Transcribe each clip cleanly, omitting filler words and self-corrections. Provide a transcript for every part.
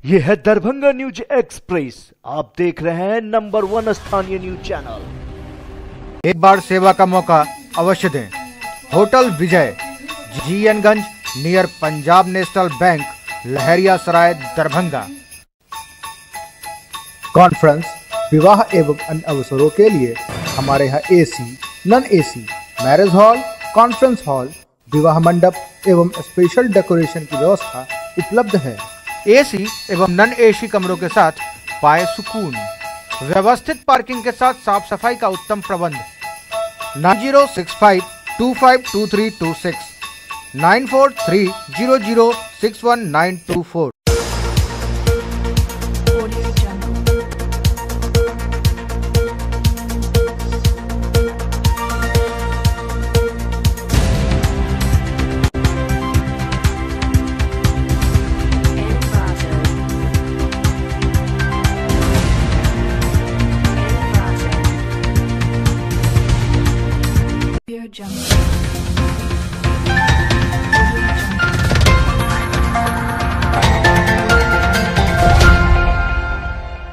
ये है Darbhanga news express. आप देख रहे हैं नंबर 1 स्थानीय न्यूज चैनल। एक बार सेवा का मौका अवश्य दें। Hotel Vijay, GN Ganj, near Punjab National bank, लहरिया सराय, दरभंगा। कॉन्फ्रेंस, विवाह एवं अन्य अवसरों के लिए हमारे यहाँ AC, non AC, marriage hall, conference hall, विवाह मंडप एवं स्पेशल डेकोरेशन की व्यवस्था उपलब्ध है। AC एवं नॉन AC कमरों के साथ पाए सुकून। व्यवस्थित पार्किंग के साथ साफ सफाई का उत्तम प्रबंध। 9065252326, 9430061924।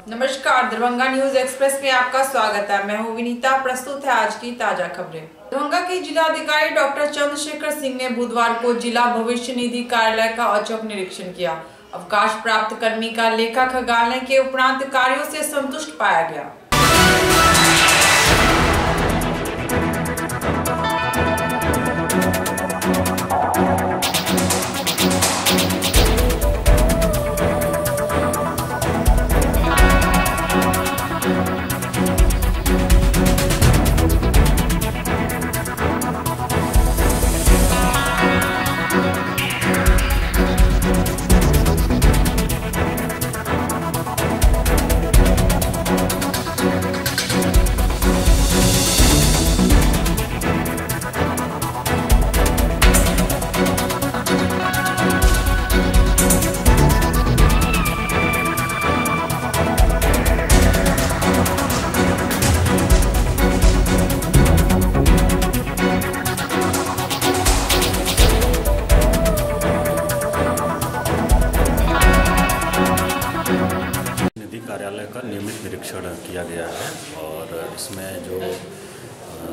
नमस्कार, दरभंगा न्यूज एक्सप्रेस में आपका स्वागत है। मैं हूं विनीता। प्रस्तुत है आज की ताजा खबरें। दरभंगा के जिलाधिकारी डॉक्टर चंद्रशेखर सिंह ने बुधवार को जिला भविष्य निधि कार्यालय का औचक निरीक्षण किया। अवकाश प्राप्त कर्मी का लेखा खंगालने के उपरांत कार्यों से संतुष्ट पाया गया। कार्यालय का नियमित निरीक्षण किया गया है और इसमें जो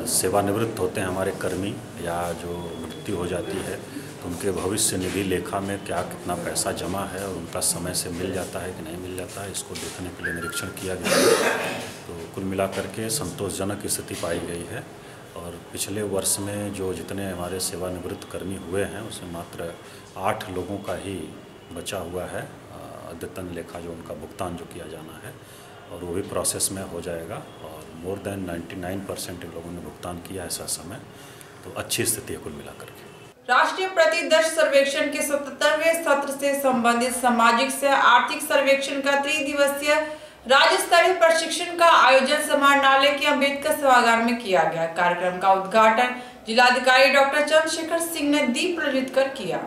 सेवानिवृत्त होते हैं हमारे कर्मी या जो मृत्यु हो जाती है तो उनके भविष्य निधि लेखा में क्या कितना पैसा जमा है और उनका समय से मिल जाता है कि नहीं मिल जाता है, इसको देखने के लिए निरीक्षण किया गया है। तो कुल मिलाकर के संतोषजनक स्थिति पाई गई है और पिछले वर्ष में जो जितने हमारे सेवानिवृत्त कर्मी हुए हैं उसमें मात्र 8 लोगों का ही बचा हुआ है अद्यतन लेखा जो उनका भुगतान जो किया जाना है और वो भी प्रोसेस में हो जाएगा और मोर देन 99% लोगों ने भुगतान किया है समय। तो अच्छी स्थिति है कुल मिलाकर के। राष्ट्रीय प्रतिदर्श सर्वेक्षण के 77वें सत्र से संबंधित सामाजिक से आर्थिक सर्वेक्षण का 3 दिवसीय राज्य स्तरीय प्रशिक्षण का आयोजन समाहरणालय के अम्बेडकर सभागार में किया गया। कार्यक्रम का उद्घाटन जिलाधिकारी डॉक्टर चंद्रशेखर सिंह ने दीप प्रज्वलित कर किया।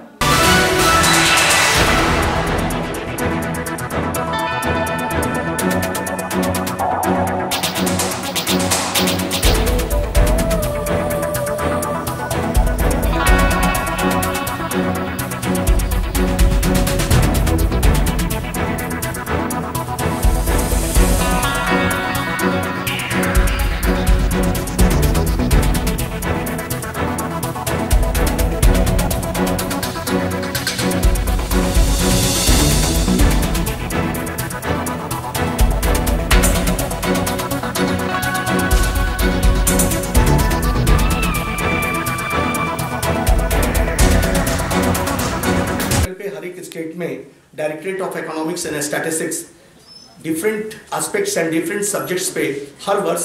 स्टेट में directorate of economics and statistics different aspects and different subjects पे हर वर्ष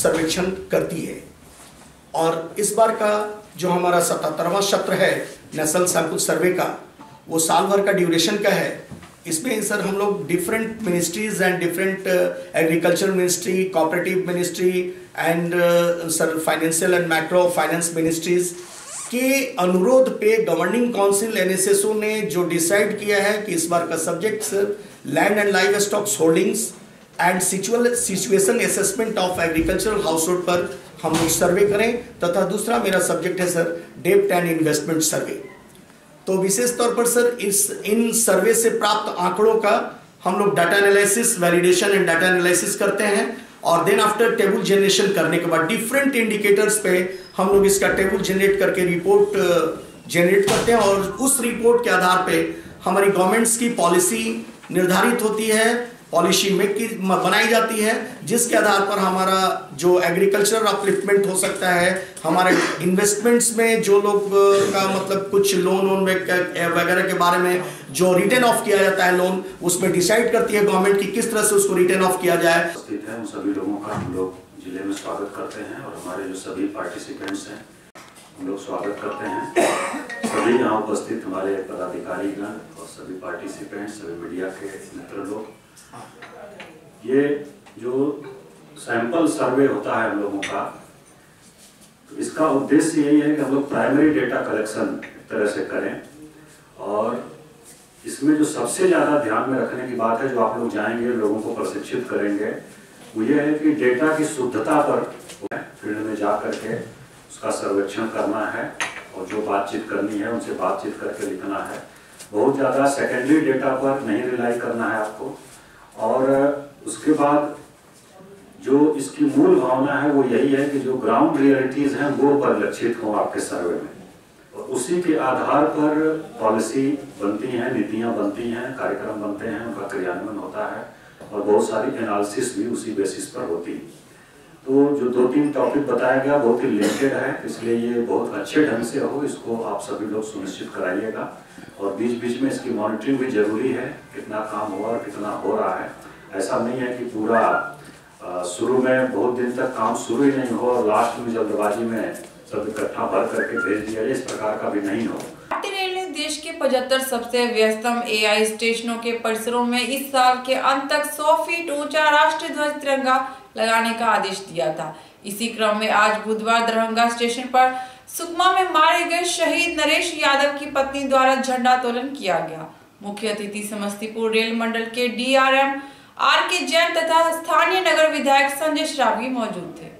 सर्वेक्षण करती है और इस बार का जो हमारा 77वां सत्र है नेशनल सैंपल सर्वे का वो साल भर का ड्यूरेशन का है। इसमें सर हम लोग different ministries and different agriculture ministry, cooperative ministry and sir financial and macro finance ministries के अनुरोध पे गवर्निंग काउंसिल NSSO ने जो डिसाइड किया है कि इस बार का subject sir land and live stocks holdings and situation assessment of agricultural household पर हम लोग सर्वे करें, तथा दूसरा मेरा सब्जेक्ट है सर डेप्ट एंड इन्वेस्टमेंट सर्वे। तो विशेष तौर पर सर इन सर्वे से प्राप्त आंकड़ों का हम लोग data analysis, validation and data analysis करते हैं और देन आफ्टर टेबल जनरेशन करने के बाद डिफरेंट इंडिकेटर्स पे हम लोग इसका टेबल जनरेट करके रिपोर्ट जनरेट करते हैं और उस रिपोर्ट के आधार पे हमारी गवर्नमेंट्स की पॉलिसी निर्धारित होती है, पॉलिसी बनाई जाती है, जिसके आधार पर हमारा जो एग्रीकल्चर अपलिफ्टमेंट हो सकता है, हमारे इन्वेस्टमेंट्स में जो लोग का मतलब कुछ लोन वगैरह के बारे में जो रिटर्न ऑफ किया जाता है लोन, उसमें डिसाइड करती है गवर्नमेंट की किस तरह से उसको रिटर्न ऑफ किया जाए। उपस्थित है उन सभी लोगों का हम लोग जिले में स्वागत करते हैं और हमारे जो सभी पार्टिसिपेंट्स हैं हम लोग स्वागत करते हैं। सभी यहाँ उपस्थित हमारे पदाधिकारीगण और सभी पार्टिसिपेंट्स, सभी मीडिया के मित्र लोग, ये जो सैंपल सर्वे होता है हम लोगों का, तो इसका उद्देश्य यही है कि हम लोग प्राइमरी डेटा कलेक्शन एक तरह से करें और इसमें जो सबसे ज़्यादा ध्यान में रखने की बात है, जो आप लोग जाएंगे लोगों को प्रशिक्षित करेंगे, वो ये है कि डेटा की शुद्धता पर फील्ड में जा करके उसका सर्वेक्षण करना है और जो बातचीत करनी है उनसे बातचीत करके लिखना है। बहुत ज़्यादा सेकेंडरी डेटा पर नहीं रिलाई करना है आपको। और उसके बाद जो इसकी मूल भावना है वो यही है कि जो ग्राउंड रियलिटीज़ हैं वो परिलक्षित हों आपके सर्वे में और उसी के आधार पर पॉलिसी बनती हैं, नीतियाँ बनती हैं, कार्यक्रम बनते हैं, उनका क्रियान्वयन होता है और बहुत सारी एनालिसिस भी उसी बेसिस पर होती है। तो जो 2-3 टॉपिक बताया गया बहुत ही लिमिटेड है, इसलिए ये बहुत अच्छे ढंग से हो, इसको आप सभी लोग सुनिश्चित कराइएगा और बीच बीच में इसकी मॉनिटरिंग भी जरूरी है, कितना काम हुआ और कितना हो रहा है। ऐसा नहीं है कि पूरा शुरू में बहुत दिन तक काम शुरू ही नहीं हो और लास्ट में जल्दबाजी में सब इकट्ठा भर करके भेज दिया जाए, इस प्रकार का भी नहीं हो। भारतीय रेल ने देश के 75 सबसे व्यस्तम AI स्टेशनों के परिसरों में इस साल के अंत तक 100 फीट ऊंचा राष्ट्रीय ध्वज तिरंगा लगाने का आदेश दिया था। इसी क्रम में आज बुधवार दरभंगा स्टेशन पर सुकमा में मारे गए शहीद नरेश यादव की पत्नी द्वारा झंडोत्तोलन किया गया। मुख्य अतिथि समस्तीपुर रेल मंडल के DRM RK जैन तथा स्थानीय नगर विधायक संजय श्रावी मौजूद थे।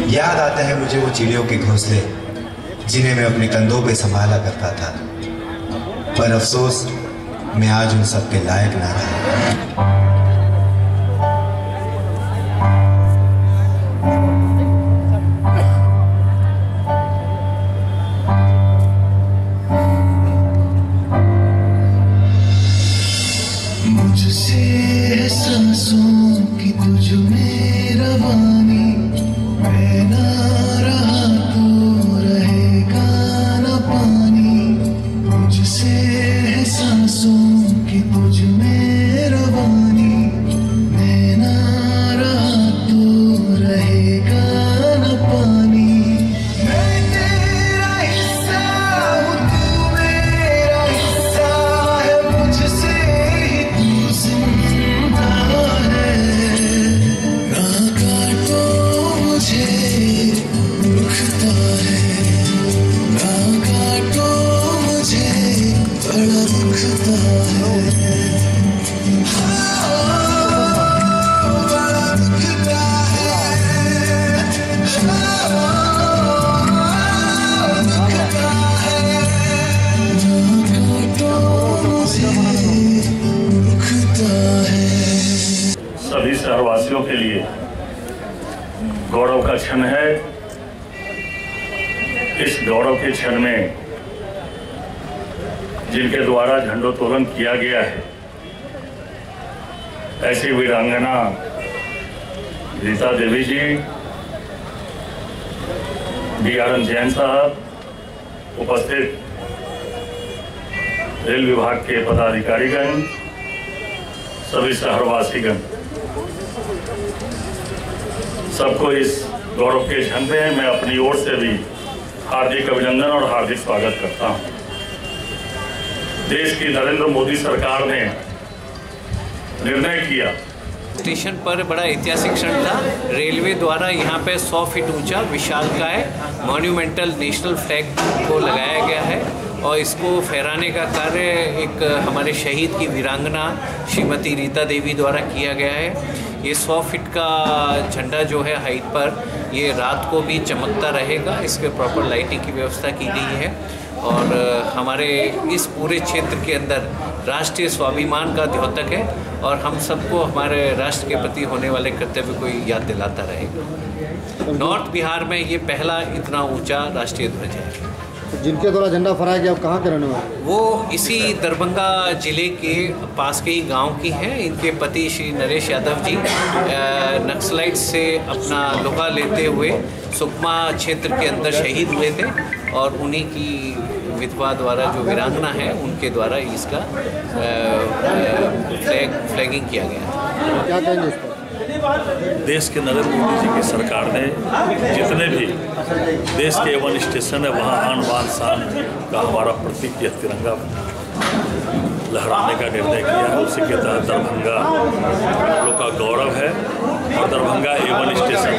याद आता है मुझे वो चिड़ियों के घोंसले जिन्हें मैं अपने कंधों पे संभाला करता था, पर अफसोस मैं आज उन सब के लायक ना रहा। सांसों की तुझ में रवानी, मैं ना रहा तो रहेगा न पानी, मुझसे है सांसों की तुझ में रवानी, मैं ना रहा तो रहेगा न पानी। मैं तेरा हिस्सा हूँ, तू मेरा हिस्सा है, मुझसे ही तू जिंदा है। ना काटो मुझे दुखता है, ना काटो मुझे बड़ा दुखता है। बड़ा दुखता है, दुखता है, ना काटो मुझे दुखता है। सभी शहरवासियों के लिए गौरव का क्षण है। इस गौरव के क्षण में जिनके द्वारा झंडोत्तोलन किया गया है, ऐसी वीरांगना रीता देवी जी, DRM जैन साहब, उपस्थित रेल विभाग के पदाधिकारीगण, सभी शहरवासीगण, सबको इस गौरव के क्षण में मैं अपनी ओर से भी हार्दिक अभिनंदन और हार्दिक स्वागत करता हूं। देश की नरेंद्र मोदी सरकार ने निर्णय किया। स्टेशन पर बड़ा ऐतिहासिक क्षण था। रेलवे द्वारा यहाँ पे 100 फीट ऊंचा विशालकाय मॉन्यूमेंटल नेशनल फ्लैग को लगाया गया है और इसको फहराने का कार्य एक हमारे शहीद की वीरांगना श्रीमती रीता देवी द्वारा किया गया है। ये 100 फीट का झंडा जो है हाइट पर, ये रात को भी चमकता रहेगा। इसके प्रॉपर लाइटिंग की व्यवस्था की गई है और हमारे इस पूरे क्षेत्र के अंदर राष्ट्रीय स्वाभिमान का द्योतक है और हम सबको हमारे राष्ट्र के प्रति होने वाले कर्तव्य को याद दिलाता रहेगा। नॉर्थ बिहार में ये पहला इतना ऊंचा राष्ट्रीय ध्वज है। जिनके द्वारा झंडा फहराया गया कहाँ के रहने वाले? वो इसी दरभंगा जिले के पास के ही गांव की हैं। इनके पति श्री नरेश यादव जी नक्सलाइट से अपना लुका लेते हुए सुकमा क्षेत्र के अंदर शहीद हुए थे और उन्हीं की विधवा द्वारा जो वीरांगना है उनके द्वारा इसका फ्लैगिंग किया गया था। क्या कहेंगे इस पर? देश के नरेंद्र मोदी जी की सरकार ने जितने भी देश के A1 स्टेशन है वहाँ आन बान शान का हमारा प्रतीक यह तिरंगा लहराने का निर्णय किया है। उसी के तहत दरभंगा हम लोग का गौरव है और दरभंगा A1 स्टेशन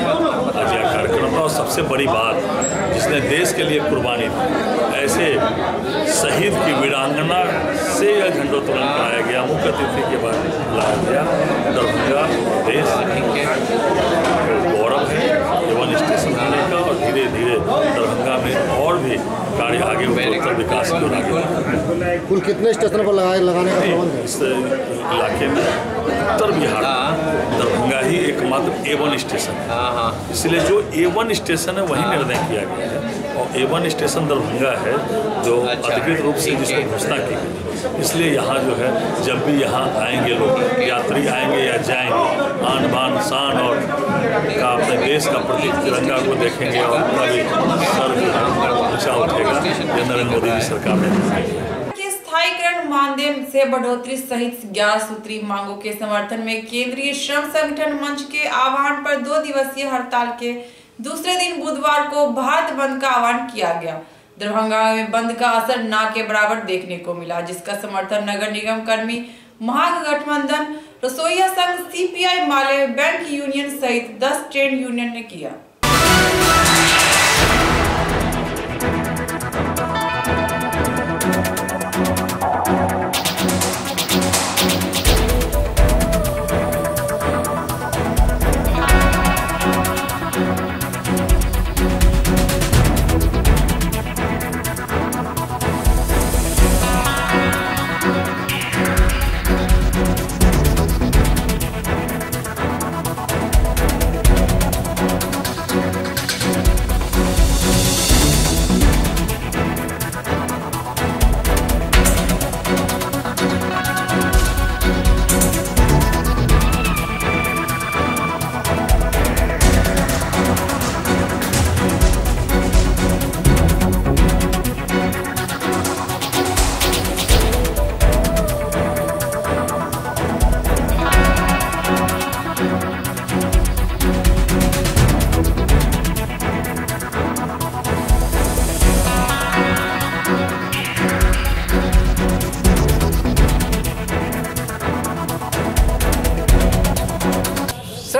आज यह कार्यक्रम है। और सबसे बड़ी बात, जिसने देश के लिए कुर्बानी दी, ऐसे शहीद की वीरांगना से यह झंडोत्तोलन कराया गया। मुख्य अतिथि के बाद लाया गया। दरभंगा देश गौरव है A1 स्टेशन होने का और धीरे धीरे दरभंगा में और भी कार्य आगे उत्तर विकास की ओर आगे। कुल कितने स्टेशन पर लगाने का प्रबंध है? इस इलाके में उत्तर बिहार दरभंगा ही एकमात्र A1 स्टेशन है। इसलिए जो A1 स्टेशन है वही निर्णय किया गया है और A1 स्टेशन दरभंगा है जो अधिकृत रूप से जिसकी घोषणा की गई। इसलिए यहाँ जो है जब भी यहाँ आएंगे लोग, यात्री आएंगे या जाएंगे, आन बान शान और का अपने देश का प्रतीक तिरंगा को देखेंगे और उनका भी सर ऊंचा उठेगा। ये नरेंद्र मोदी की सरकार ने स्थायीकरण मानदेय से बढ़ोतरी सहित 11 सूत्री मांगों के समर्थन में केंद्रीय श्रम संगठन मंच के आह्वान पर 2 दिवसीय हड़ताल के दूसरे दिन बुधवार को भारत बंद का आह्वान किया गया। दरभंगा में बंद का असर ना के बराबर देखने को मिला, जिसका समर्थन नगर निगम कर्मी महागठबंधन, रसोईया संघ, CPI, माले, बैंक यूनियन सहित 10 ट्रेड यूनियन ने किया।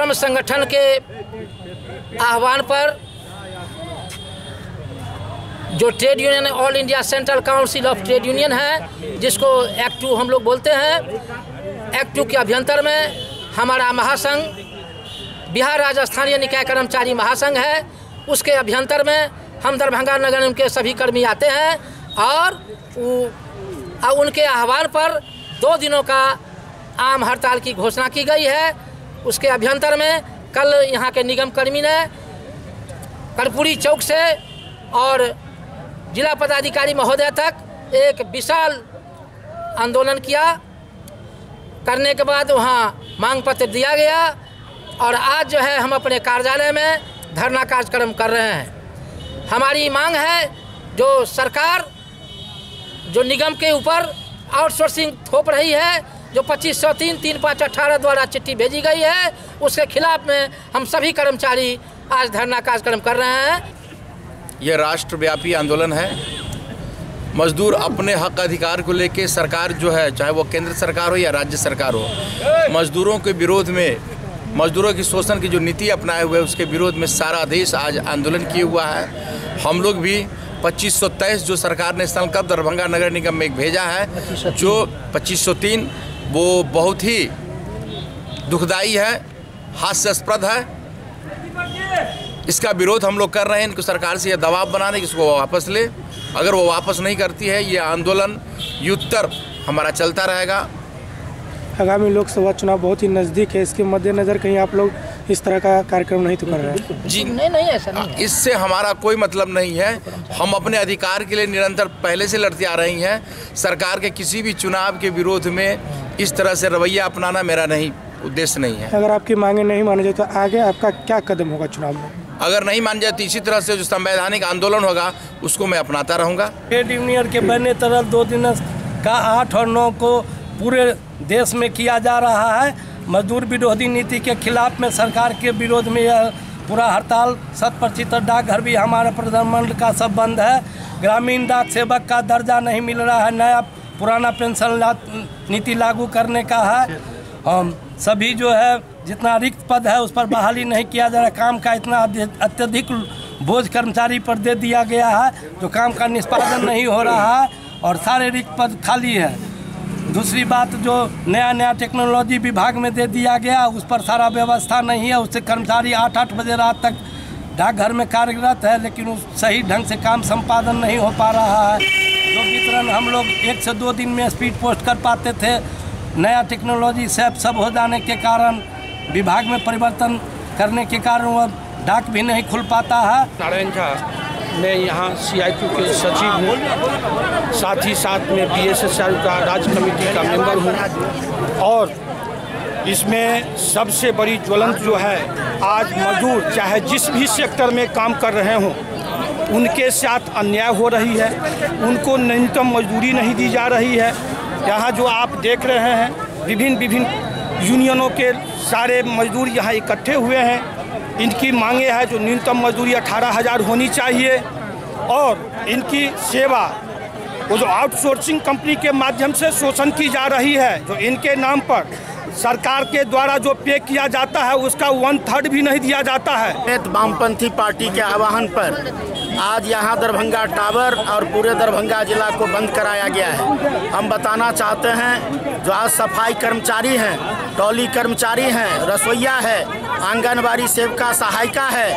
श्रम संगठन के आह्वान पर जो trade union all India central council of trade union है, जिसको एक्ट 2 हम लोग बोलते हैं, एक्ट 2 के अभ्यंतर में हमारा महासंघ बिहार राज्य स्थानीय निकाय कर्मचारी महासंघ है। उसके अभ्यंतर में हम दरभंगा नगर निगम के सभी कर्मी आते हैं और उनके आह्वान पर 2 दिनों का आम हड़ताल की घोषणा की गई है। उसके अभ्यंतर में कल यहाँ के निगम कर्मी ने कर्पूरी चौक से और जिला पदाधिकारी महोदय तक एक विशाल आंदोलन किया। करने के बाद वहाँ मांग पत्र दिया गया और आज जो है हम अपने कार्यालय में धरना कार्यक्रम कर रहे हैं। हमारी मांग है जो सरकार जो निगम के ऊपर आउटसोर्सिंग थोप रही है, जो 2503 3518 द्वारा चिट्ठी भेजी गई है, उसके खिलाफ में हम सभी कर्मचारी आज धरना कार्यक्रम कर रहे हैं। यह राष्ट्रव्यापी आंदोलन है। मजदूर अपने हक अधिकार को लेकर सरकार जो है, चाहे वो केंद्र सरकार हो या राज्य सरकार हो, मजदूरों के विरोध में, मजदूरों की शोषण की जो नीति अपनाए हुए उसके विरोध में सारा देश आज आंदोलन किए हुआ है। हम लोग भी 2523 जो सरकार ने संकल्प दरभंगा नगर निगम में भेजा है, जो 2503 वो बहुत ही दुखदाई है, हास्यास्पद है। इसका विरोध हम लोग कर रहे हैं। इनको सरकार से यह दबाव बनाने कि इसको वापस ले। अगर वो वापस नहीं करती है, ये आंदोलन युद्धतर हमारा चलता रहेगा। आगामी लोकसभा चुनाव बहुत ही नज़दीक है, इसके मद्देनज़र कहीं आप लोग इस तरह का कार्यक्रम नहीं तो कर रहे हैं? जी नहीं, ऐसा नहीं है। इससे हमारा कोई मतलब नहीं है। हम अपने अधिकार के लिए निरंतर पहले से लड़ते आ रही हैं। सरकार के किसी भी चुनाव के विरोध में इस तरह से रवैया अपनाना मेरा नहीं उद्देश्य नहीं है। अगर आपकी मांगे नहीं मानी जाए तो आगे आपका क्या कदम होगा चुनाव में? अगर नहीं मान जाए तो इसी तरह से जो संवैधानिक आंदोलन होगा उसको मैं अपनाता रहूँगा। ट्रेड यूनियन के बनने तरह 2 दिन का 8 और 9 को पूरे देश में किया जा रहा है। मजदूर विरोधी नीति के खिलाफ में सरकार के विरोध में यह पूरा हड़ताल 100% डाकघर भी हमारे प्रधानमंत्री का सब बंद है। ग्रामीण डाक सेवक का दर्जा नहीं मिल रहा है। नया पुराना पेंशन नीति लागू करने का है। हम सभी जो है जितना रिक्त पद है उस पर बहाली नहीं किया जा रहा। काम का इतना अत्यधिक बोझ कर्मचारी पर दे दिया गया है जो काम का निष्पादन नहीं हो रहा है और सारे रिक्त पद खाली है। दूसरी बात, जो नया टेक्नोलॉजी विभाग में दे दिया गया उस पर सारा व्यवस्था नहीं है। उससे कर्मचारी 8 बजे रात तक डाकघर में कार्यरत है, लेकिन उस सही ढंग से काम संपादन नहीं हो पा रहा है। जो वितरण हम लोग 1 से 2 दिन में स्पीड पोस्ट कर पाते थे, नया टेक्नोलॉजी सब हो जाने के कारण, विभाग में परिवर्तन करने के कारण वह डाक भी नहीं खुल पाता है। नारायण झा, मैं यहाँ CIQ के सचिव हूँ, साथ ही साथ में BSSR का राज्य कमेटी का मेंबर हूँ। और इसमें सबसे बड़ी ज्वलंत जो है, आज मजदूर चाहे जिस भी सेक्टर में काम कर रहे हों, उनके साथ अन्याय हो रही है। उनको न्यूनतम मजदूरी नहीं दी जा रही है। यहाँ जो आप देख रहे हैं, विभिन्न यूनियनों के सारे मजदूर यहाँ इकट्ठे हुए हैं। इनकी मांगे है जो न्यूनतम मजदूरी 18,000 होनी चाहिए और इनकी सेवा वो जो आउटसोर्सिंग कंपनी के माध्यम से शोषण की जा रही है, जो इनके नाम पर सरकार के द्वारा जो पे किया जाता है उसका 1/3 भी नहीं दिया जाता है। वामपंथी पार्टी के आह्वान पर आज यहाँ दरभंगा टावर और पूरे दरभंगा जिला को बंद कराया गया है। हम बताना चाहते हैं जो आज सफाई कर्मचारी हैं, टॉली कर्मचारी हैं, रसोईया है, आंगनबाड़ी सेविका सहायिका है,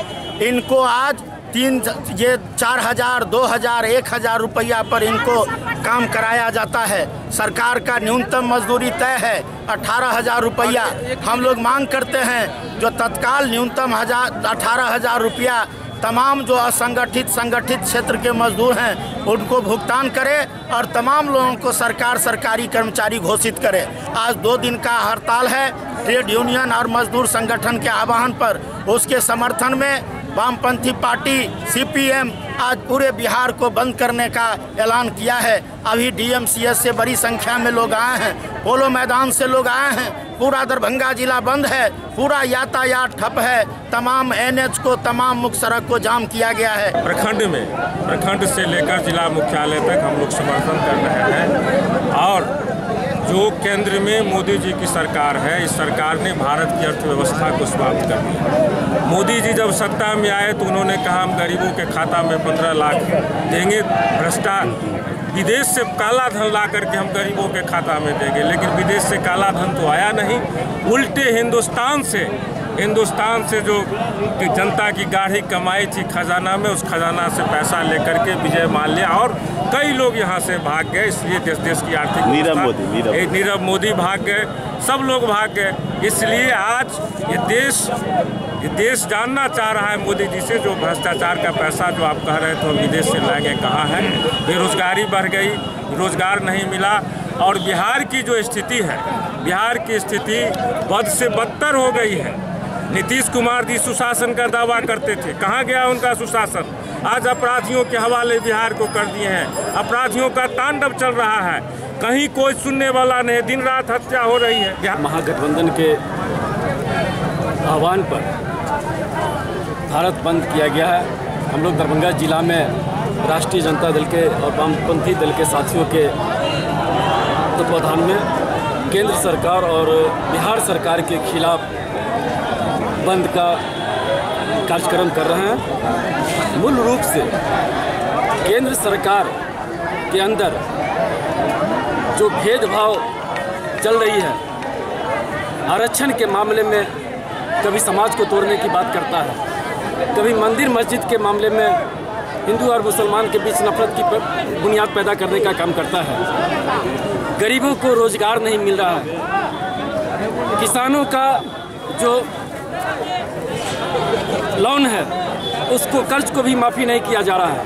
इनको आज 4,000, 2,000, 1,000 रुपया पर इनको काम कराया जाता है। सरकार का न्यूनतम मजदूरी तय है 18,000 रुपया। हम लोग मांग करते हैं जो तत्काल न्यूनतम 18,000 रुपया तमाम जो असंगठित संगठित क्षेत्र के मजदूर हैं उनको भुगतान करे और तमाम लोगों को सरकार सरकारी कर्मचारी घोषित करे। आज 2 दिन का हड़ताल है ट्रेड यूनियन और मजदूर संगठन के आह्वान पर। उसके समर्थन में वामपंथी पार्टी CPM आज पूरे बिहार को बंद करने का ऐलान किया है। अभी DMCS से बड़ी संख्या में लोग आए हैं, पोलो मैदान से लोग आए हैं। पूरा दरभंगा जिला बंद है, पूरा यातायात ठप है, तमाम NH को, तमाम मुख्य सड़क को जाम किया गया है। प्रखंड से लेकर जिला मुख्यालय तक हम लोग समर्थन कर रहे हैं और जो केंद्र में मोदी जी की सरकार है, इस सरकार ने भारत की अर्थव्यवस्था को समाप्त कर दिया। मोदी जी जब सत्ता में आए तो उन्होंने कहा हम गरीबों के खाता में 15 लाख देंगे, भ्रष्टाचार विदेश से काला धन ला करके हम गरीबों के खाता में देंगे, लेकिन विदेश से काला धन तो आया नहीं, उल्टे हिंदुस्तान से जो जनता की गाढ़ी कमाई थी खजाना में, उस खजाना से पैसा लेकर के विजय माल्या और कई लोग यहाँ से भाग गए। इसलिए देश की आर्थिक नीरव मोदी भाग गए, सब लोग भाग गए। इसलिए आज ये देश जानना चाह रहा है मोदी जी से, जो भ्रष्टाचार का पैसा जो आप कह रहे थे हम विदेश से लाएंगे कहाँ है। बेरोजगारी बढ़ गई, रोजगार नहीं मिला और बिहार की जो स्थिति है, बिहार की स्थिति बद से बदतर हो गई है। नीतीश कुमार जी सुशासन का दावा करते थे, कहाँ गया उनका सुशासन? आज अपराधियों के हवाले बिहार को कर दिए हैं, अपराधियों का तांडव चल रहा है, कहीं कोई सुनने वाला नहीं, दिन रात हत्या हो रही है। महागठबंधन के आह्वान पर भारत बंद किया गया है। हम लोग दरभंगा जिला में राष्ट्रीय जनता दल के और वामपंथी दल के साथियों के तत्वाधान में केंद्र सरकार और बिहार सरकार के खिलाफ बंद का कार्यक्रम कर रहे हैं। मूल रूप से केंद्र सरकार के अंदर जो भेदभाव चल रही है, आरक्षण के मामले में कभी समाज को तोड़ने की बात करता है, कभी मंदिर मस्जिद के मामले में हिंदू और मुसलमान के बीच नफरत की बुनियाद पैदा करने का काम करता है। गरीबों को रोजगार नहीं मिल रहा है, किसानों का जो लोन है उसको कर्ज को भी माफी नहीं किया जा रहा है।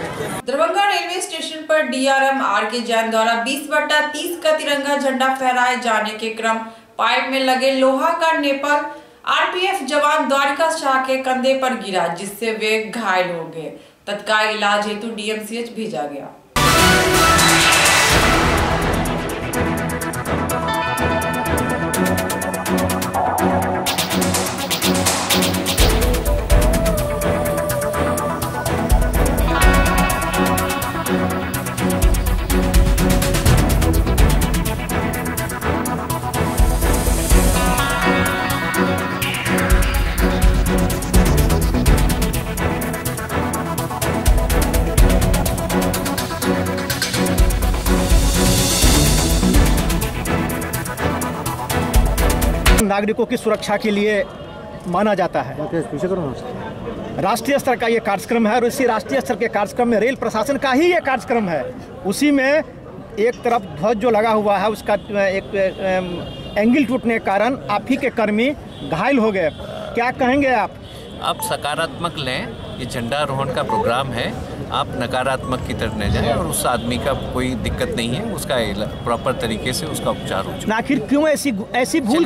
दरभंगा रेलवे स्टेशन पर डीआरएम आर.के. जैन द्वारा 20/30 का तिरंगा झंडा फहराए जाने के क्रम पाइप में लगे लोहा का नेपल आरपीएफ जवान द्वारिका शाह के कंधे पर गिरा, जिससे वे घायल हो गए। तत्काल इलाज हेतु डीएमसीएच भेजा गया। नागरिकों की सुरक्षा के लिए माना जाता है। राष्ट्रीय स्तर का ये कार्यक्रम है और इसी राष्ट्रीय स्तर के कार्यक्रम में रेल प्रशासन का ही ये कार्यक्रम है। उसी में एक तरफ ध्वज जो लगा हुआ है उसका एक एंगल टूटने के कारण आप ही के कर्मी घायल हो गए। क्या कहेंगे आप सकारात्मक लें, ये झंडारोहण का प्रोग्राम है, आप नकारात्मक की तरफ न जाएं और उस आदमी का कोई दिक्कत नहीं है, उसका प्रॉपर तरीके से उसका उपचार हो जाए। आखिर क्यों ऐसी भूल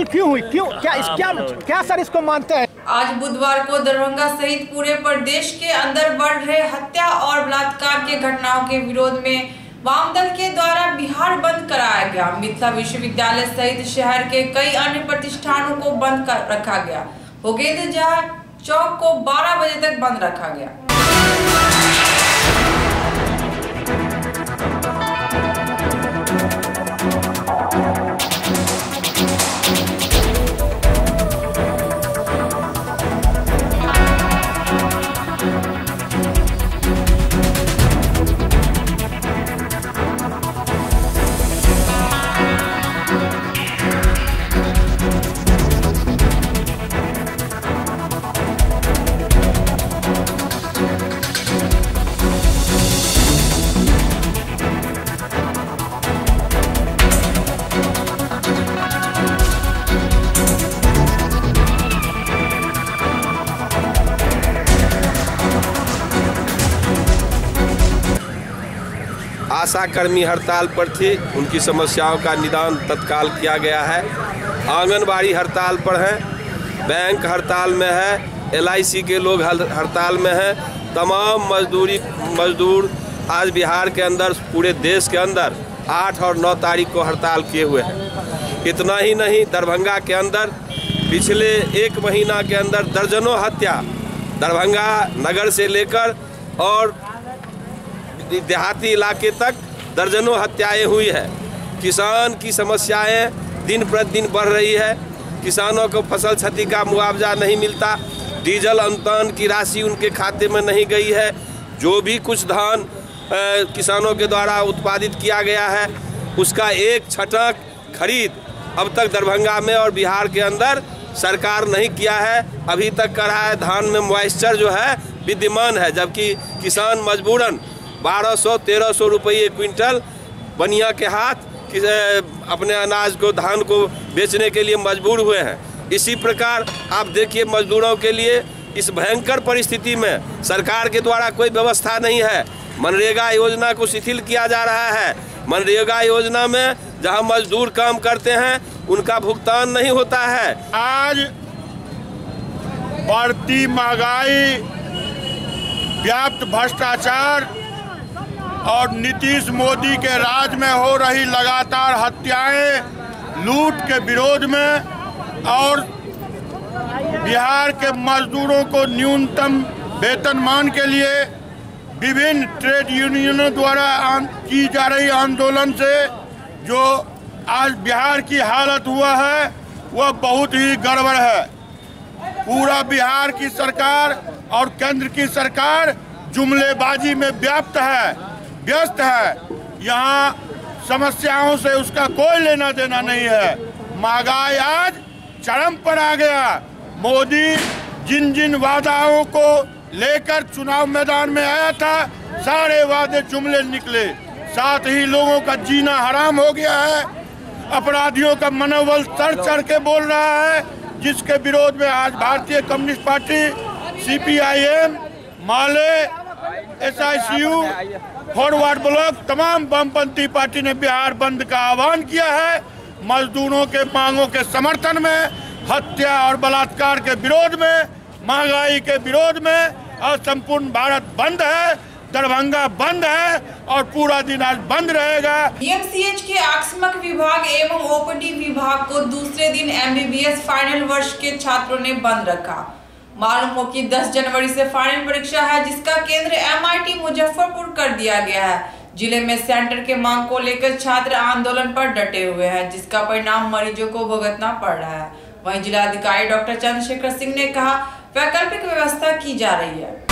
क्यों हुई? क्या सर इसको मानते हैं? आज बुधवार को दरभंगा सहित पूरे प्रदेश के अंदर बढ़ रहे हत्या और बलात्कार के घटनाओं के विरोध में वाम दल के द्वारा बिहार बंद कराया गया। मिथिला विश्वविद्यालय सहित शहर के कई अन्य प्रतिष्ठानों को बंद कर रखा गया। होगेंद्र जहां चौक को 12 बजे तक बंद रखा गया। आशा कर्मी हड़ताल पर थे, उनकी समस्याओं का निदान तत्काल किया गया है। आंगनबाड़ी हड़ताल पर हैं, बैंक हड़ताल में है, LIC के लोग हड़ताल में हैं। तमाम मजदूर आज बिहार के अंदर, पूरे देश के अंदर 8 और 9 तारीख को हड़ताल किए हुए हैं। इतना ही नहीं, दरभंगा के अंदर पिछले 1 महीना के अंदर दर्जनों हत्या दरभंगा नगर से लेकर और देहाती इलाके तक दर्जनों हत्याएं हुई है। किसान की समस्याएं दिन प्रतिदिन बढ़ रही है। किसानों को फसल क्षति का मुआवजा नहीं मिलता, डीजल अनुदान की राशि उनके खाते में नहीं गई है। जो भी कुछ धान किसानों के द्वारा उत्पादित किया गया है उसका एक छटाक खरीद अब तक दरभंगा में और बिहार के अंदर सरकार नहीं किया है। अभी तक कर रहा है, धान में मॉइस्चर जो है विद्यमान है, जबकि किसान मजबूरन 1200-1300 रुपये क्विंटल बनिया के हाथ अपने अनाज को, धान को बेचने के लिए मजबूर हुए हैं। इसी प्रकार आप देखिए मजदूरों के लिए इस भयंकर परिस्थिति में सरकार के द्वारा कोई व्यवस्था नहीं है। मनरेगा योजना को शिथिल किया जा रहा है। मनरेगा योजना में जहां मजदूर काम करते हैं उनका भुगतान नहीं होता है। आज बढ़ती महंगाई, व्याप्त भ्रष्टाचार और नीतीश मोदी के राज में हो रही लगातार हत्याएं, लूट के विरोध में और बिहार के मजदूरों को न्यूनतम वेतनमान के लिए विभिन्न ट्रेड यूनियनों द्वारा की जा रही आंदोलन से जो आज बिहार की हालत हुआ है वह बहुत ही गड़बड़ है। पूरा बिहार की सरकार और केंद्र की सरकार जुमलेबाजी में व्यस्त है। यहाँ समस्याओं से उसका कोई लेना देना नहीं है। महंगाई आज चरम पर आ गया। मोदी जिन वादाओं को लेकर चुनाव मैदान में आया था, सारे वादे जुमले निकले। साथ ही लोगों का जीना हराम हो गया है। अपराधियों का मनोबल चढ़ के बोल रहा है, जिसके विरोध में आज भारतीय कम्युनिस्ट पार्टी, CPIM, माले, SICU, फॉरवर्ड ब्लॉक, तमाम वामपंथी पार्टी ने बिहार बंद का आह्वान किया है। मजदूरों के मांगों के समर्थन में, हत्या और बलात्कार के विरोध में, महंगाई के विरोध में। और संपूर्ण भारत बंद है, दरभंगा बंद है और पूरा दिन आज बंद रहेगा। DMCH के आकस्मिक विभाग एवं OPD विभाग को दूसरे दिन MBBS फाइनल वर्ष के छात्रों ने बंद रखा। मालूम हो कि 10 जनवरी से फाइनल परीक्षा है, जिसका केंद्र MIT मुजफ्फरपुर कर दिया गया है। जिले में सेंटर के मांग को लेकर छात्र आंदोलन पर डटे हुए हैं, जिसका परिणाम मरीजों को भुगतना पड़ रहा है। वहीं जिलाधिकारी डॉक्टर चंद्रशेखर सिंह ने कहा, वैकल्पिक व्यवस्था की जा रही है।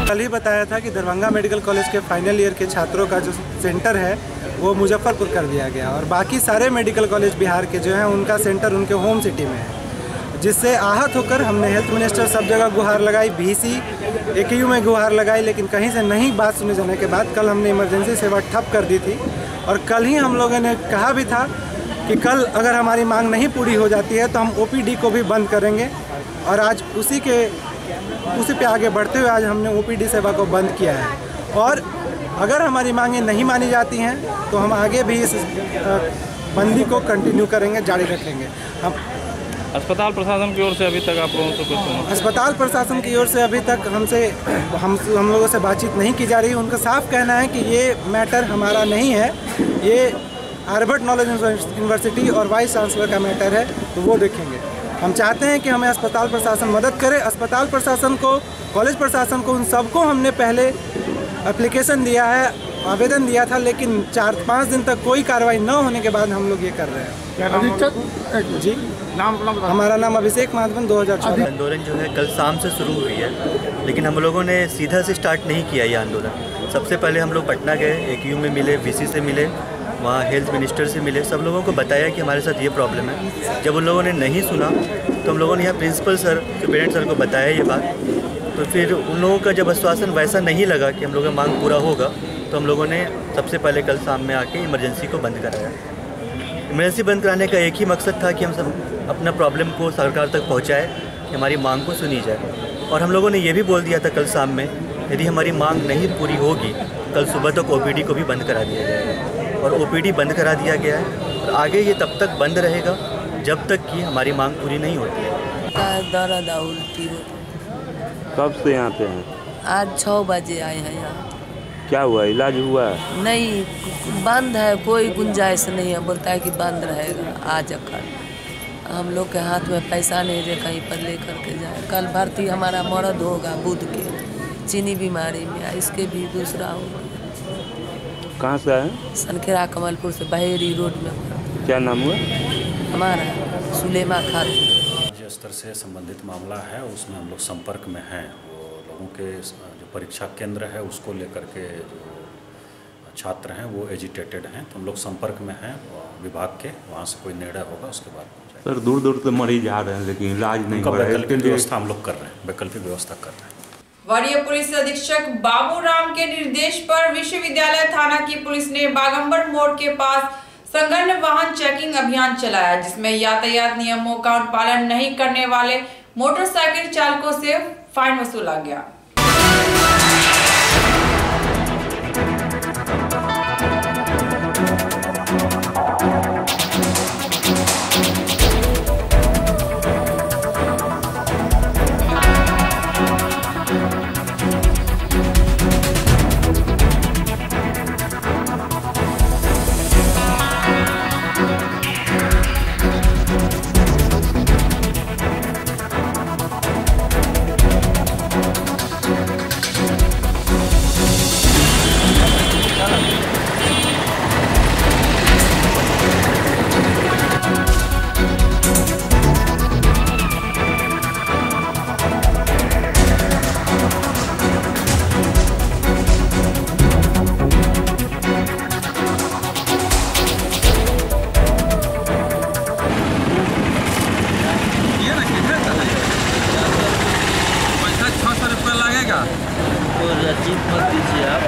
कल ही बताया था कि दरभंगा मेडिकल कॉलेज के फाइनल ईयर के छात्रों का जो सेंटर है वो मुजफ्फरपुर कर दिया गया और बाकी सारे मेडिकल कॉलेज बिहार के जो हैं उनका सेंटर उनके होम सिटी में है, जिससे आहत होकर हमने हेल्थ मिनिस्टर सब जगह गुहार लगाई, BC, AKU में गुहार लगाई, लेकिन कहीं से नहीं बात सुने जाने के बाद कल हमने इमरजेंसी सेवा ठप कर दी थी। और कल ही हम लोगों ने कहा भी था कि कल अगर हमारी मांग नहीं पूरी हो जाती है तो हम OPD को भी बंद करेंगे। और आज उसी पे आगे बढ़ते हुए आज हमने OPD सेवा को बंद किया है। और अगर हमारी मांगें नहीं मानी जाती हैं तो हम आगे भी इस बंदी को कंटिन्यू करेंगे, जारी रखेंगे। हम अस्पताल प्रशासन की ओर से अभी तक आप लोगों से कुछ अस्पताल प्रशासन की ओर से अभी तक हम लोगों से बातचीत नहीं की जा रही। उनका साफ कहना है कि ये मैटर हमारा नहीं है, ये हार्वर्ड नॉलेज यूनिवर्सिटी और वाइस चांसलर का मैटर है, तो वो देखेंगे। हम चाहते हैं कि हमें अस्पताल प्रशासन मदद करे। अस्पताल प्रशासन को, कॉलेज प्रशासन को, उन सबको हमने पहले एप्लीकेशन दिया है, आवेदन दिया था, लेकिन 4-5 दिन तक कोई कार्रवाई न होने के बाद हम लोग ये कर रहे हैं। जी, हमारा नाम अभिषेक माधवन, 2014। आंदोलन जो है कल शाम से शुरू हुई है, लेकिन हम लोगों ने सीधा से स्टार्ट नहीं किया ये आंदोलन। सबसे पहले हम लोग पटना गए, AKU में मिले, VC से मिले, वहाँ हेल्थ मिनिस्टर से मिले, सब लोगों को बताया कि हमारे साथ ये प्रॉब्लम है। जब उन लोगों ने नहीं सुना तो हम लोगों ने यहाँ प्रिंसिपल सर, पेरेंट्स सर को बताया ये बात। तो फिर उन लोगों का जब आश्वासन वैसा नहीं लगा कि हम लोगों का मांग पूरा होगा, तो हम लोगों ने सबसे पहले कल शाम में आके इमरजेंसी को बंद कराया। इमरजेंसी बंद कराने का एक ही मकसद था कि हम सब अपना प्रॉब्लम को सरकार तक पहुंचाए, कि हमारी मांग को सुनी जाए। और हम लोगों ने ये भी बोल दिया था कल शाम में, यदि हमारी मांग नहीं पूरी होगी कल सुबह तक OPD को भी बंद करा दिया जाएगा। और OPD बंद करा दिया गया है और आगे ये तब तक बंद रहेगा जब तक कि हमारी मांग पूरी नहीं होती है। दर्द उल्टी कब से यहाँ पे हैं? आज 6 बजे आए हैं यहाँ। क्या हुआ, इलाज हुआ? नहीं, बंद है, कोई गुंजाइश नहीं है। बोलता है कि बंद रहेगा आज कल। हम लोग के हाथ में पैसा नहीं है कहीं पर ले करके जाए। कल भर्ती हमारा मर्द होगा बुध के, चीनी बीमारी में, इसके भी दूसरा होगा। कहाँ से आए? सनखेरा कमलपुर से, बहेरी रोड में। क्या नाम हुआ? हमारा सुलेमा खातून। राज्य स्तर से संबंधित मामला है, उसमें हम लोग संपर्क में हैं। वो लोगों के जो परीक्षा केंद्र है उसको लेकर के जो छात्र हैं वो एजिटेटेड हैं, तो हम लोग संपर्क में हैं विभाग के। वहाँ से कोई निर्णय होगा उसके बाद सर दूर दूर से मरीज आ रहे हैं लेकिन इलाज नहीं हो रहा है। वैकल्पिक व्यवस्था हम लोग कर रहे हैं, वैकल्पिक व्यवस्था कर रहे हैं। वरीय पुलिस अधीक्षक बाबूराम के निर्देश पर विश्वविद्यालय थाना की पुलिस ने बागंबर मोड़ के पास संगठन वाहन चेकिंग अभियान चलाया, जिसमें यातायात नियमों का पालन नहीं करने वाले मोटरसाइकिल चालकों से फाइन वसूला गया।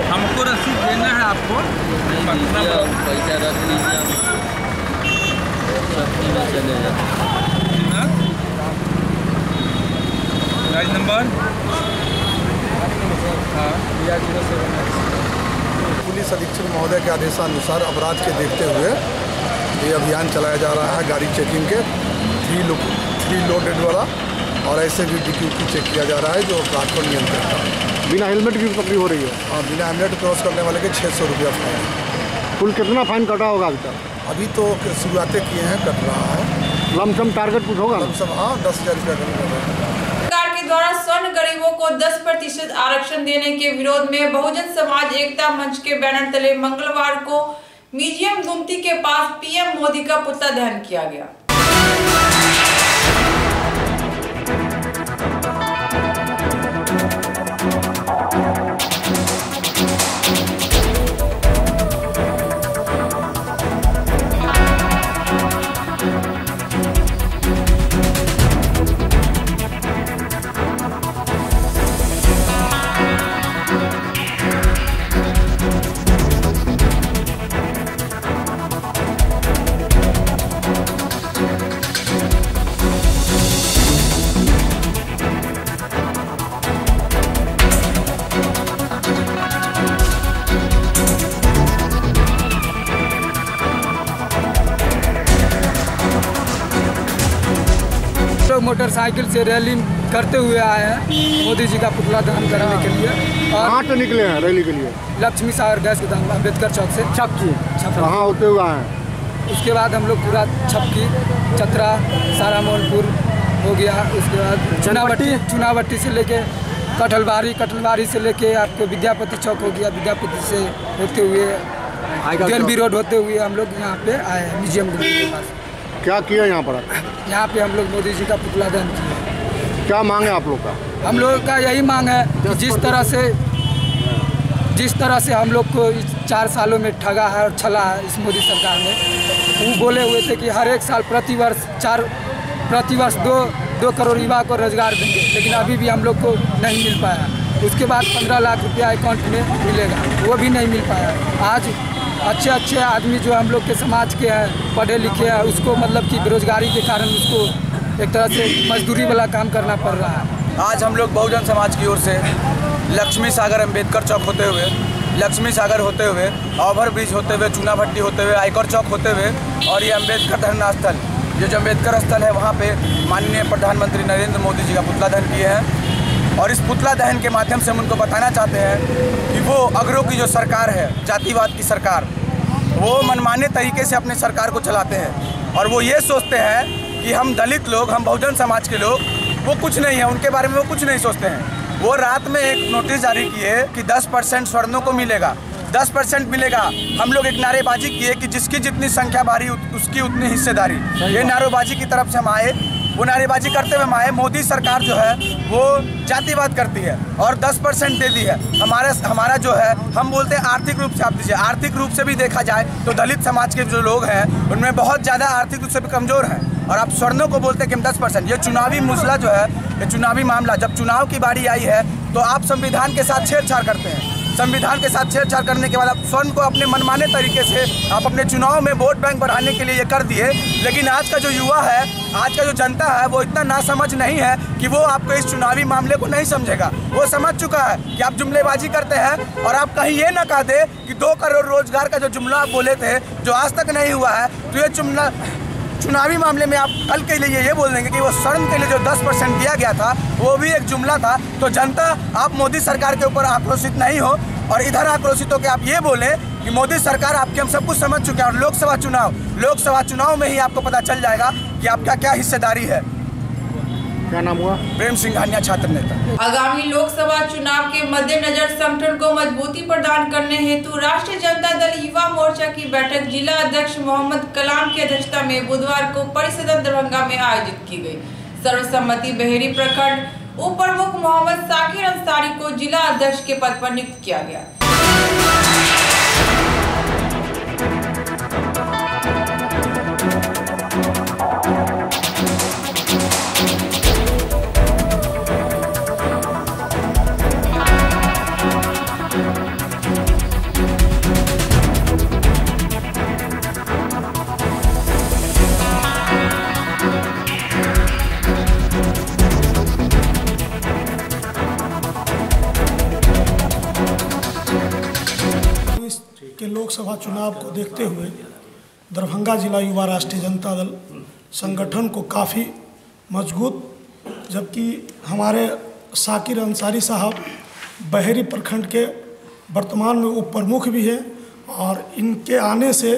हमको रसीद देना है आपको। पैसा रख लीजिए, में चले गाड़ी नंबर पुलिस अधीक्षक महोदय के आदेशानुसार अपराध के देखते हुए ये अभियान चलाया जा रहा है। गाड़ी चेकिंग के 3 लोडेड वाला और ऐसे भी DQ चेक किया जा रहा है जो अपराध को नियंत्रित करता है। बिना हेलमेट की पकड़ी हो रही है। हाँ, बिना हेलमेट क्रॉस करने वाले के 600 रुपया फाइन। कुल कितना फाइन कटा होगा अभी तक? अभी तो शुरुआतें किए हैं, कट रहा है। लमसम टारगेट कुछ होगा? लमसम हाँ 10,000 रुपया सरकार के द्वारा स्वर्ण गरीबों को 10% आरक्षण देने के विरोध में बहुजन समाज एकता मंच के बैनर तले मंगलवार को म्यूजियम गुमती के पास PM मोदी का पुतला दहन किया गया। मोटरसाइकिल से रैली करते हुए आए हैं मोदी जी का पुतला दहन करने के लिए। और कहाँ से निकले हैं रैली के लिए? लक्ष्मी सागर गैस गोदाम अम्बेडकर चौक से छपकी कहाँ होते हुए आए हैं? उसके बाद हम लोग पूरा छपकी, चतरा, सारा मोहनपुर हो गया। उसके बाद चुनावट्टी से लेके कटलवारी से लेके आपको विद्यापति चौक हो गया। विद्यापति से होते हुए DNB रोड होते हुए हम लोग यहाँ पे आए हैं म्यूजियम के पास। क्या किया यहाँ पर? यहाँ पे हम लोग मोदी जी का पुतला दहन किया। क्या मांग है आप लोग का? हम लोग का यही मांग है कि जिस तरह से हम लोग को 4 सालों में ठगा है और छला है इस मोदी सरकार ने। वो बोले हुए थे कि हर एक साल प्रतिवर्ष 2 करोड़ युवा को रोजगार देंगे, लेकिन अभी भी हम लोग को नहीं मिल पाया। उसके बाद 15 लाख रुपया अकाउंट में मिलेगा, वो भी नहीं मिल पाया। अच्छे अच्छे आदमी जो हम लोग के समाज के हैं, पढ़े लिखे हैं, उसको मतलब कि बेरोजगारी के कारण उसको एक तरह से मजदूरी वाला काम करना पड़ रहा है। आज हम लोग बहुजन समाज की ओर से लक्ष्मी सागर अम्बेडकर चौक होते हुए, लक्ष्मी सागर होते हुए, ओवर ब्रिज होते हुए, चूनाभट्टी होते हुए, आयकर चौक होते हुए और ये अम्बेडकर धरना स्थल, ये जो अम्बेडकर स्थल है वहाँ पे माननीय प्रधानमंत्री नरेंद्र मोदी जी का पुतला दहन किए हैं। और इस पुतला दहन के माध्यम से हम उनको बताना चाहते हैं कि वो अगरों की जो सरकार है, जातिवाद की सरकार, वो मनमाने तरीके से अपने सरकार को चलाते हैं और वो ये सोचते हैं कि हम दलित लोग, हम बहुजन समाज के लोग, वो कुछ नहीं है, उनके बारे में वो कुछ नहीं सोचते हैं। वो रात में एक नोटिस जारी किए कि 10% स्वर्णों को मिलेगा, 10% मिलेगा। हम लोग एक नारेबाजी किए कि जिसकी जितनी संख्या भारी उसकी उतनी हिस्सेदारी। ये नारेबाजी की तरफ से हम आए, वो नारेबाजी करते हुए हम आए। मोदी सरकार जो है वो जातिवाद करती है और 10% दे दी है। हमारा जो है, हम बोलते हैं आर्थिक रूप से आप दीजिए, आर्थिक रूप से भी देखा जाए तो दलित समाज के जो लोग हैं उनमें बहुत ज़्यादा आर्थिक रूप से भी कमज़ोर हैं और आप स्वर्णों को बोलते हैं कि हम 10%। ये चुनावी मुसला जो है, ये चुनावी मामला, जब चुनाव की बारी आई है तो आप संविधान के साथ छेड़छाड़ करते हैं। संविधान के साथ छेड़छाड़ करने के बाद आप स्वर्ण को अपने मनमाने तरीके से आप अपने चुनाव में वोट बैंक बढ़ाने के लिए ये कर दिए। लेकिन आज का जो युवा है, आज का जो जनता है, वो इतना नासमझ नहीं है कि वो आपको इस चुनावी मामले को नहीं समझेगा। वो समझ चुका है कि आप जुमलेबाजी करते हैं और आप कहीं ये ना कह दे कि 2 करोड़ रोजगार का जो जुमला आप बोले थे, जो आज तक नहीं हुआ है, तो ये जुमला चुनावी मामले में आप कल के लिए ये बोल देंगे कि वो स्वर्ण के लिए जो 10% दिया गया था वो भी एक जुमला था। तो जनता, आप मोदी सरकार के ऊपर आक्रोशित नहीं हो और इधर आक्रोशित होकर आप ये बोलें कि मोदी सरकार आपकी, हम सब कुछ समझ चुके हैं। और लोकसभा चुनाव में ही आपको पता चल जाएगा कि आपका क्या हिस्सेदारी है। क्या नाम हुआ? प्रेम सिंघानिया, छात्र नेता। आगामी लोकसभा चुनाव के मद्देनजर संगठन को मजबूती प्रदान करने हेतु राष्ट्रीय जनता दल युवा मोर्चा की बैठक जिला अध्यक्ष मोहम्मद कलाम की अध्यक्षता में बुधवार को परिसदन दरभंगा में आयोजित की गई। सर्वसम्मति बहेरी प्रखंड उप प्रमुख मोहम्मद साकिर अंसारी को जिला अध्यक्ष के पद पर नियुक्त किया गया। के लोकसभा चुनाव को देखते हुए दरभंगा जिला युवा राष्ट्रीय जनता दल संगठन को काफ़ी मजबूत, जबकि हमारे साकिर अंसारी साहब बहेरी प्रखंड के वर्तमान में उप प्रमुख भी हैं और इनके आने से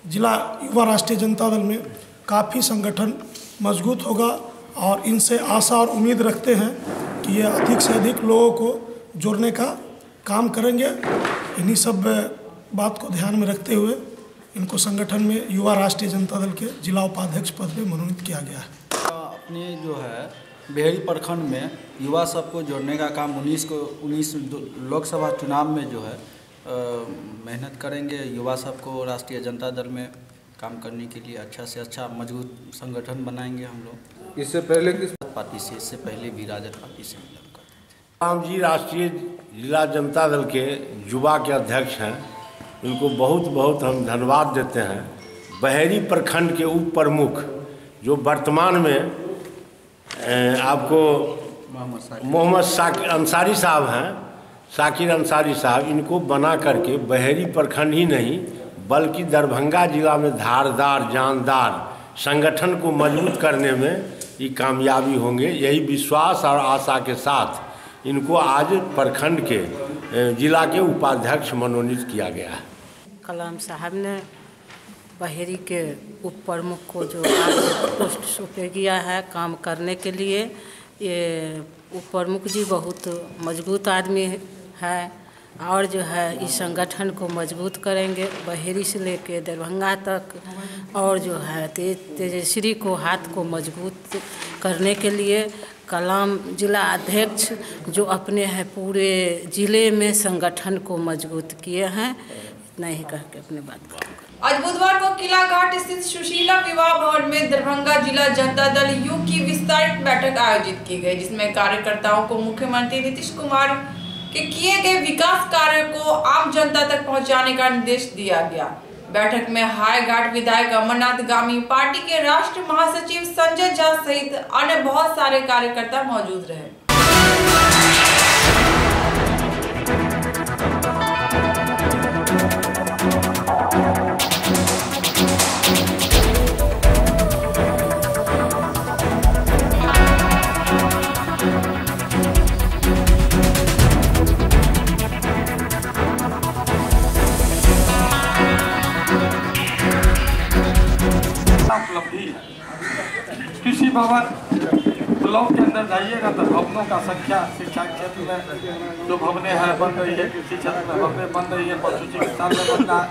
जिला युवा राष्ट्रीय जनता दल में काफ़ी संगठन मजबूत होगा और इनसे आशा और उम्मीद रखते हैं कि ये अधिक से अधिक लोगों को जोड़ने का काम करेंगे। इन्हीं सब बात को ध्यान में रखते हुए इनको संगठन में युवा राष्ट्रीय जनता दल के जिला उपाध्यक्ष पद पे मनोनीत किया गया है। अपने जो है बहेरी प्रखंड में युवा सबको जोड़ने का काम 19 लोकसभा चुनाव में जो है मेहनत करेंगे। युवा सबको राष्ट्रीय जनता दल में काम करने के लिए अच्छा से अच्छा मजबूत संगठन बनाएंगे हम लोग। इससे पहले किस पार्टी से, इससे पहले भी राजद पार्टी से राम जी राष्ट्रीय जिला जनता दल के युवा के अध्यक्ष हैं, उनको बहुत बहुत हम धन्यवाद देते हैं। बहेरी प्रखंड के उप प्रमुख जो वर्तमान में आपको मोहम्मद साकिर अंसारी साहब हैं, साकिर अंसारी साहब, इनको बना करके बहेरी प्रखंड ही नहीं बल्कि दरभंगा जिला में धारदार जानदार संगठन को मजबूत करने में ये कामयाबी होंगे। यही विश्वास और आशा के साथ इनको आज प्रखंड के जिला के उपाध्यक्ष मनोनीत किया गया है। कलाम साहब ने बहेरी के उप प्रमुख को जो आज पोस्ट सौंपे गया है काम करने के लिए, ये उप प्रमुख जी बहुत मजबूत आदमी है और जो है इस संगठन को मजबूत करेंगे बहेरी से लेके दरभंगा तक। और जो है तेजश्री को हाथ को मजबूत करने के लिए कलाम जिला अध्यक्ष जो अपने हैं पूरे जिले में संगठन को मजबूत किए हैं। इतना ही कह के अपनी बात करूँगा। आज बुधवार को किला घाट स्थित सुशीला विवाह भवन में दरभंगा जिला जनता दल यू की विस्तारित बैठक आयोजित की गई, जिसमें कार्यकर्ताओं को मुख्यमंत्री नीतीश कुमार कि किए गए विकास कार्य को आम जनता तक पहुंचाने का निर्देश दिया गया। बैठक में हाईघाट विधायक अमरनाथ गामी, पार्टी के राष्ट्रीय महासचिव संजय झा सहित अन्य बहुत सारे कार्यकर्ता मौजूद रहे। उपलब्धि है। कृषि भवन ब्लॉक के अंदर जाइएगा तो भवनों का संख्या शिक्षा क्षेत्र में जो भवनें हैं बन रही है, कृषि क्षेत्र में भवनें बन रही है, पशु चिकित्सा में बन रहा है,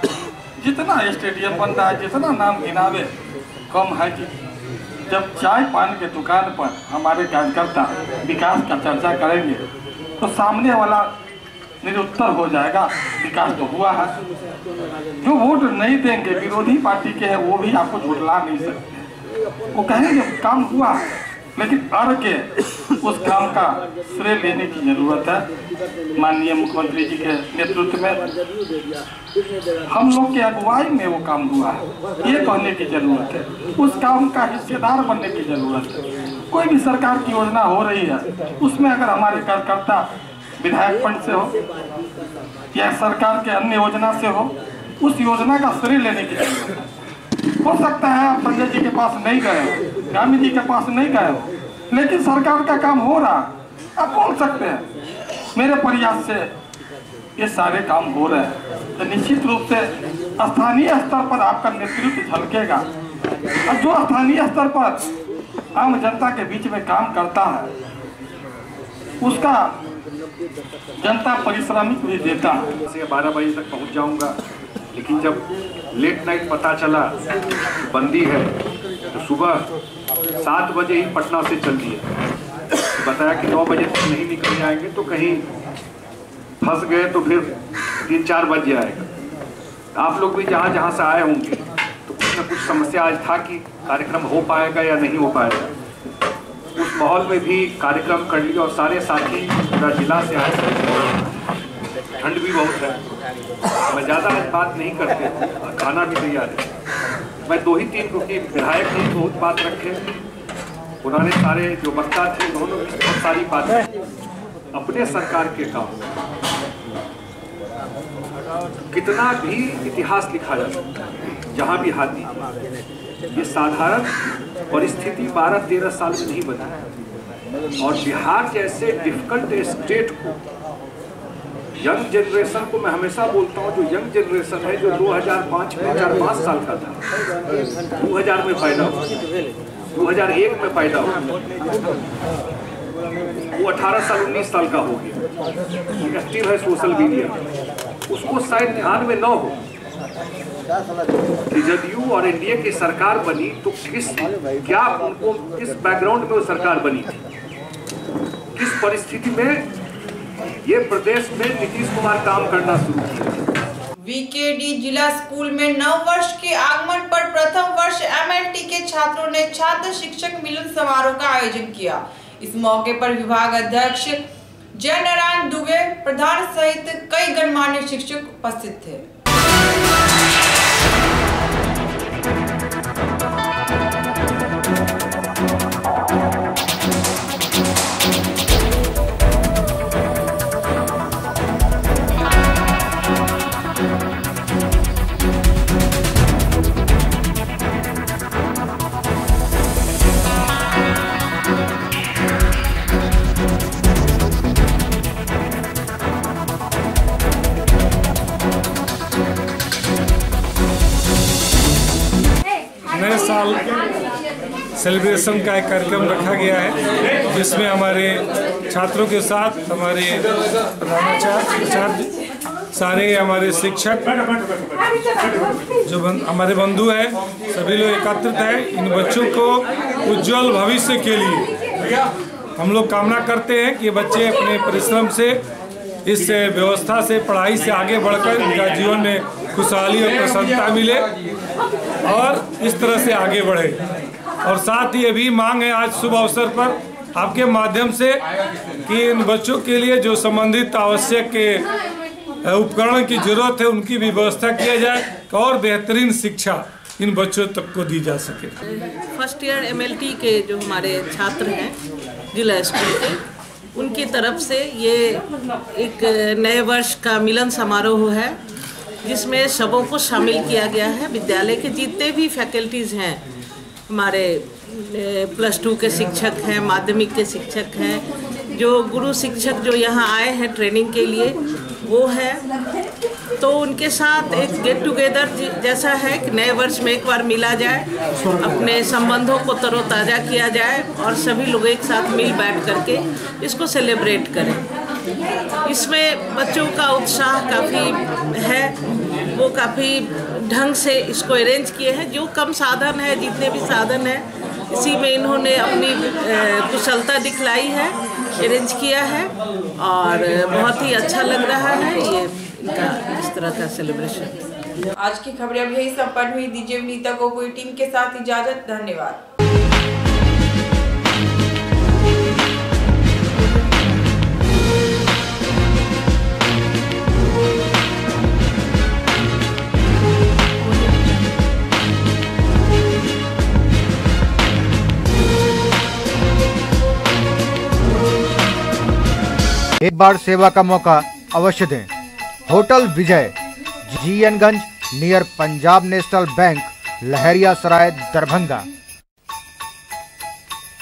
जितना स्टेडियम बन रहा है, जितना नाम गिनावे कम है। कि जब चाय पान के दुकान पर हमारे कार्यकर्ता विकास का चर्चा करेंगे तो सामने वाला निरुत्तर हो जाएगा, विकास तो हुआ है। जो वोट नहीं देंगे विरोधी पार्टी के हैं वो भी आपको झुठला नहीं सकते। वो कहेंगे काम हुआ, लेकिन अड़ के उस काम का श्रेय लेने की जरूरत है। माननीय मुख्यमंत्री जी के नेतृत्व में हम लोग के अगुवाई में वो काम हुआ है, ये कहने की जरूरत है। उस काम का हिस्सेदार बनने की जरूरत है। कोई भी सरकार की योजना हो रही है उसमें अगर हमारे कार्यकर्ता विधायक फंड से हो या सरकार के अन्य योजना से हो, उस योजना का श्रेय लेने की जरूरत है। हो सकता है आप संजय जी के पास नहीं गए हो, गामी जी के पास नहीं गए हो, लेकिन सरकार का काम हो रहा, आप बोल सकते हैं मेरे प्रयास से ये सारे काम हो रहे हैं। तो निश्चित रूप से स्थानीय स्तर पर आपका नेतृत्व झलकेगा, और जो स्थानीय स्तर पर आम जनता के बीच में काम करता है उसका जनता पारिश्रमिक भी देता है। 12 बजे तक पहुंच जाऊंगा, लेकिन जब लेट नाइट पता चला बंदी है तो सुबह 7 बजे ही पटना से चल दिए। बताया कि 9 बजे तक नहीं निकल जाएंगे तो कहीं फंस गए तो फिर 3-4 बज जाएगा। आप लोग भी जहाँ जहाँ से आए होंगे तो कुछ न कुछ समस्या आज था कि कार्यक्रम हो पाएगा या नहीं हो पाएगा। उस माहौल में भी कार्यक्रम कर लिया और सारे साथी पूरा जिला से आए। ठंड भी बहुत है, मैं ज़्यादा आज बात नहीं करते, खाना भी तैयार है। मैं 2-3 क्योंकि विधायक ने बहुत बात रखे, उन्होंने सारे जो वक्ता थे उन्होंने बहुत सारी बातें अपने सरकार के काम। कितना भी इतिहास लिखा जा सकता है, जहाँ भी हाथ दीजिए, ये साधारण परिस्थिति 12-13 साल में नहीं बनी। और बिहार जैसे डिफिकल्ट स्टेट को, यंग जनरेशन को मैं हमेशा बोलता हूँ, जो यंग जनरेशन है जो 2005 में 4-5 साल का था, 2000 में पैदा हुआ, 2001 में पैदा हुआ, वो 18 साल 19 साल का हो गया, एक्टिव है सोशल मीडिया। उसको शायद ध्यान में न हो कि जदयू और एनडीए की सरकार बनी तो किस बैकग्राउंड में वो सरकार बनी थी, किस परिस्थिति में ये प्रदेश में नीतीश कुमार काम करना शुरू किया। वीकेडी जिला स्कूल में नव वर्ष के आगमन पर प्रथम वर्ष एमएलटी के छात्रों ने छात्र शिक्षक मिलन समारोह का आयोजन किया। इस मौके पर विभाग अध्यक्ष जय नारायण दुबे प्रधान सहित कई गणमान्य शिक्षक उपस्थित थे। नए साल सेलिब्रेशन का एक कार्यक्रम रखा गया है, जिसमें हमारे छात्रों के साथ हमारे प्रधानाचार्य, सारे हमारे शिक्षक, जो हमारे बंधु हैं, सभी लोग एकत्रित हैं। इन बच्चों को उज्जवल भविष्य के लिए हम लोग कामना करते हैं कि बच्चे अपने परिश्रम से, इस व्यवस्था से, पढ़ाई से आगे बढ़कर इनका जीवन में खुशहाली और प्रसन्नता मिले और इस तरह से आगे बढ़े। और साथ ही ये भी मांग है आज शुभ अवसर पर आपके माध्यम से कि इन बच्चों के लिए जो संबंधित आवश्यक उपकरण की जरूरत है उनकी भी व्यवस्था किया जाए और बेहतरीन शिक्षा इन बच्चों तक को दी जा सके। फर्स्ट ईयर MLT के जो हमारे छात्र हैं जिला स्कूल के, उनकी तरफ से ये एक नए वर्ष का मिलन समारोह है जिसमें सबों को शामिल किया गया है। विद्यालय के जितने भी फैकल्टीज़ हैं, हमारे +2 के शिक्षक हैं, माध्यमिक के शिक्षक हैं, जो गुरु शिक्षक जो यहाँ आए हैं ट्रेनिंग के लिए वो है, तो उनके साथ एक गेट टुगेदर जैसा है कि नए वर्ष में एक बार मिला जाए, अपने संबंधों को तरोताज़ा किया जाए और सभी लोग एक साथ मिल बैठ करके इसको सेलिब्रेट करें। इसमें बच्चों का उत्साह काफ़ी है, वो काफ़ी ढंग से इसको अरेंज किए हैं। जो कम साधन है, जितने भी साधन है, इसी में इन्होंने अपनी कुशलता दिखलाई है, अरेंज किया है और बहुत ही अच्छा लग रहा है ये इनका इस तरह का सेलिब्रेशन। आज की खबरें अब यही संपन्न हुई। दीजिए विनीता को पूरी टीम के साथ इजाजत। धन्यवाद। एक बार सेवा का मौका अवश्य दें। Hotel Vijay, GN Ganj, near Punjab National Bank, Laheriasarai, Darbhanga.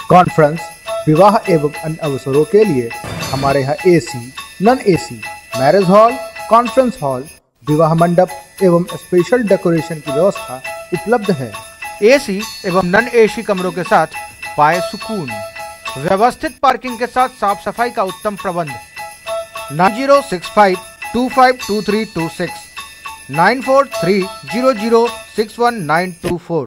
Conference, विवाह एवं अन्य अवसरों के लिए हमारे यहाँ AC, non AC, marriage hall, conference hall, विवाह मंडप एवं स्पेशल डेकोरेशन की व्यवस्था उपलब्ध है। AC एवं नॉन AC कमरों के साथ पाए सुकून। व्यवस्थित पार्किंग के साथ साफ सफाई का उत्तम प्रबंध। 9065252326 9430061924।